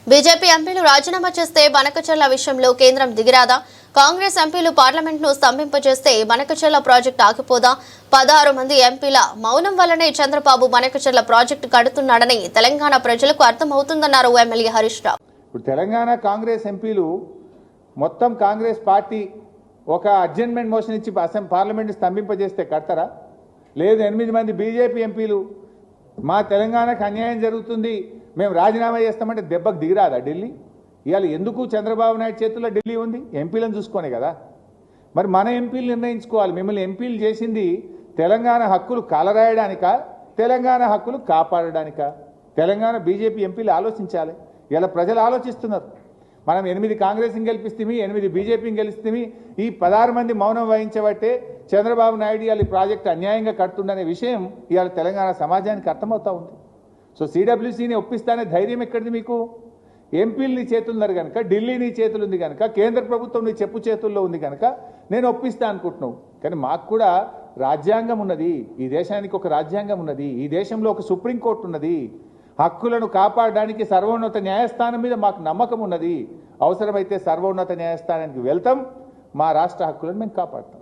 BJP ఎంపీలు రాజీనామా చేస్తే బనకచెర్ల విషయంలో కేంద్రం దిగిరాదా? కాంగ్రెస్ ఎంపీలు పార్లమెంట్ ను స్తంభింపజేస్తే బనకచెర్ల ప్రాజెక్టు ఆగిపోదా? 16 మంది ఎంపీల మౌనం వల్లనే చంద్రబాబు బనకచెర్ల ప్రాజెక్టు కడుతున్నాడని తెలంగాణ ప్రజలకు అర్థమవుతుందన్నారు ఎమ్మెల్యే హరీష్ రావు. ఇప్పుడు తెలంగాణ కాంగ్రెస్ ఎంపీలు మొత్తం కాంగ్రెస్ పార్టీ ఒక అడ్జర్న్మెంట్ మోషన్ ఇచ్చి పార్లమెంట్ స్తంభింపజేస్తే కడతారా? లేదు 8 మంది బీజేపీ ఎంపీలు మా తెలంగాణకు అన్యాయం జరుగుతుంది, మేము రాజీనామా చేస్తామంటే దెబ్బకు దిగిరాదా ఢిల్లీ? ఇవాళ ఎందుకు చంద్రబాబు నాయుడు చేతుల్లో ఢిల్లీ ఉంది? ఎంపీలను చూసుకొనే కదా. మరి మన ఎంపీలు నిర్ణయించుకోవాలి. మిమ్మల్ని ఎంపీలు చేసింది తెలంగాణ హక్కులు కాలరాయడానికా, తెలంగాణ హక్కులు కాపాడడానికా? తెలంగాణ బీజేపీ ఎంపీలు ఆలోచించాలి. ఇలా ప్రజలు ఆలోచిస్తున్నారు. మనం 8 కాంగ్రెస్ని గెలిపిస్తేమి, 8 బీజేపీని గెలిస్తేమి, ఈ 16 మంది మౌనం వహించబట్టే చంద్రబాబు నాయుడు ఇవాళ ఈ ప్రాజెక్టు అన్యాయంగా కడుతుందనే విషయం ఇవాళ తెలంగాణ సమాజానికి అర్థమవుతా ఉంది. సో సిడబ్ల్యూసీని ఒప్పిస్తానే ధైర్యం ఎక్కడిది మీకు? ఎంపీలు నీ చేతులున్నారు కనుక, ఢిల్లీ నీ చేతులు ఉంది కనుక, కేంద్ర ప్రభుత్వం నీ చెప్పు చేతుల్లో ఉంది కనుక నేను ఒప్పిస్తా అనుకుంటున్నావు. కానీ మాకు కూడా రాజ్యాంగం ఉన్నది, ఈ దేశానికి ఒక రాజ్యాంగం ఉన్నది, ఈ దేశంలో ఒక సుప్రీంకోర్టు ఉన్నది. హక్కులను కాపాడడానికి సర్వోన్నత న్యాయస్థానం మీద మాకు నమ్మకం ఉన్నది. అవసరమైతే సర్వోన్నత న్యాయస్థానానికి వెళ్తాం, మా రాష్ట్ర హక్కులను మేము కాపాడుతాం.